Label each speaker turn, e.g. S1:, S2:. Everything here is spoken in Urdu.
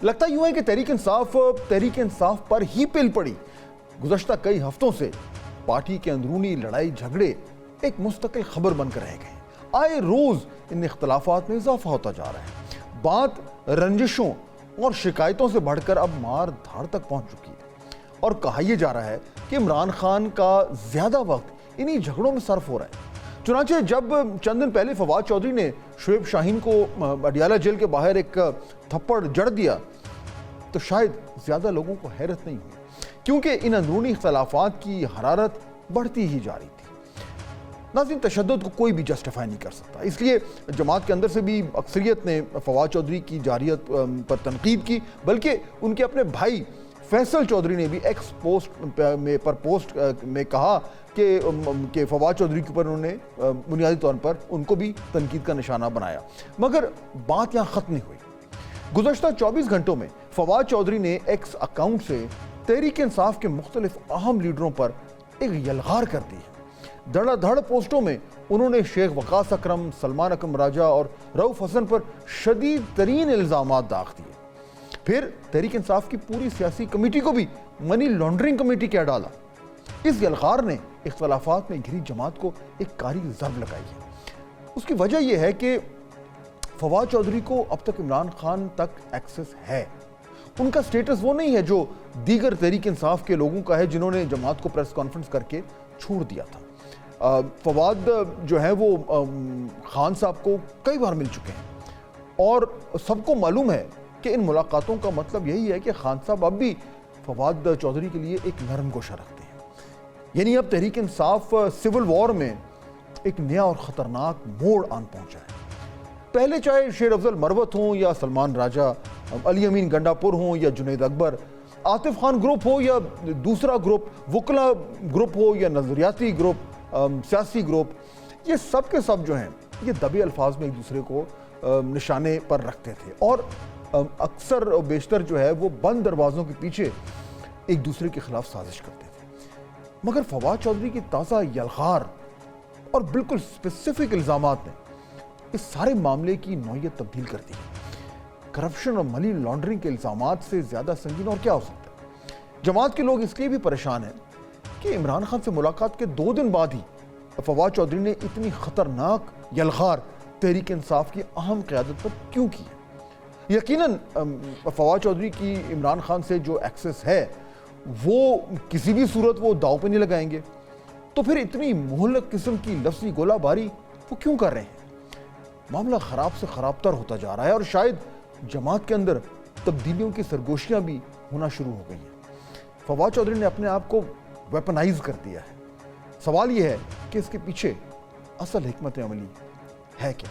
S1: لگتا یوں ہے کہ تحریک انصاف پر ہی پل پڑی۔ گزشتہ کئی ہفتوں سے پارٹی کے اندرونی لڑائی جھگڑے ایک مستقل خبر بن کر رہ گئے۔ آئے روز ان اختلافات میں اضافہ ہوتا جا رہا ہے۔ بات رنجشوں اور شکایتوں سے بڑھ کر اب مار دھاڑ تک پہنچ چکی ہے، اور کہا یہ جا رہا ہے کہ عمران خان کا زیادہ وقت انہی جھگڑوں میں صرف ہو رہا ہے۔ چنانچہ جب چند دن پہلے فواد چودھری نے شعیب شاہین کو اڈیالہ جیل کے باہر ایک تھپڑ جڑ دیا تو شاید زیادہ لوگوں کو حیرت نہیں ہوئی، کیونکہ ان اندرونی اختلافات کی حرارت بڑھتی ہی جا رہی تھی۔ ناظرین، تشدد کو کوئی بھی جسٹیفائی نہیں کر سکتا، اس لیے جماعت کے اندر سے بھی اکثریت نے فواد چودھری کی جارحیت پر تنقید کی، بلکہ ان کے اپنے بھائی فیصل چودھری نے بھی ایکس پوسٹ میں کہا کہ فواد چودھری کے اوپر انہوں نے بنیادی طور پر ان کو بھی تنقید کا نشانہ بنایا۔ مگر بات یہاں ختم نہیں ہوئی۔ گزشتہ 24 گھنٹوں میں فواد چودھری نے ایکس اکاؤنٹ سے تحریک انصاف کے مختلف اہم لیڈروں پر ایک یلغار کر دی ہے۔ دھڑا دھڑ پوسٹوں میں انہوں نے شیخ وقاص اکرم، سلمان اکرم راجہ اور رؤف حسن پر شدید ترین الزامات داغ دیے۔ پھر تحریک انصاف کی پوری سیاسی کمیٹی کو بھی منی لانڈرنگ کمیٹی کہہ ڈالا۔ اس یلغار نے اختلافات میں گھری جماعت کو ایک کاری ضرب لگائی ہے۔ اس کی وجہ یہ ہے کہ فواد چودھری کو اب تک عمران خان تک ایکسس ہے۔ ان کا سٹیٹس وہ نہیں ہے جو دیگر تحریک انصاف کے لوگوں کا ہے جنہوں نے جماعت کو پریس کانفرنس کر کے چھوڑ دیا تھا۔ فواد جو ہے وہ خان صاحب کو کئی بار مل چکے ہیں، اور سب کو معلوم ہے کہ ان ملاقاتوں کا مطلب یہی ہے کہ خان صاحب اب بھی فواد چودھری کے لیے ایک نرم گوشہ رکھتے ہیں۔ یعنی اب تحریک انصاف سول وار میں ایک نیا اور خطرناک موڑ آن پہنچا ہے۔ پہلے چاہے شیر افضل مروت ہوں یا سلمان راجہ، علی امین گنڈا پور ہوں یا جنید اکبر، عاطف خان گروپ ہو یا دوسرا گروپ، وکلا گروپ ہو یا نظریاتی گروپ، سیاسی گروپ، یہ سب کے سب جو ہیں یہ دبے الفاظ میں ایک دوسرے کو نشانے پر رکھتے تھے، اور اکثر و بیشتر جو ہے وہ بند دروازوں کے پیچھے ایک دوسرے کے خلاف سازش کرتے تھے۔ مگر فواد چودھری کی تازہ یلغار اور بالکل اسپیسیفک الزامات نے اس سارے معاملے کی نوعیت تبدیل کر دی۔ کرپشن اور منی لانڈرنگ کے الزامات سے زیادہ سنگین اور کیا ہو سکتا ہے؟ جماعت کے لوگ اس لیے بھی پریشان ہیں کہ عمران خان سے ملاقات کے 2 دن بعد ہی فواد چودھری نے اتنی خطرناک یلغار تحریک انصاف کی اہم قیادت پر کیوں کی ہے۔ یقیناً فواد چودھری کی عمران خان سے جو ایکسس ہے وہ کسی بھی صورت وہ داؤ پہ نہیں لگائیں گے، تو پھر اتنی مہلک قسم کی لفظی گولہ باری وہ کیوں کر رہے ہیں؟ معاملہ خراب سے خراب تر ہوتا جا رہا ہے، اور شاید جماعت کے اندر تبدیلیوں کی سرگوشیاں بھی ہونا شروع ہو گئی ہیں۔ فواد چودھری نے اپنے آپ کو ویپنائز کر دیا ہے۔ سوال یہ ہے کہ اس کے پیچھے اصل حکمت عملی ہے کیا؟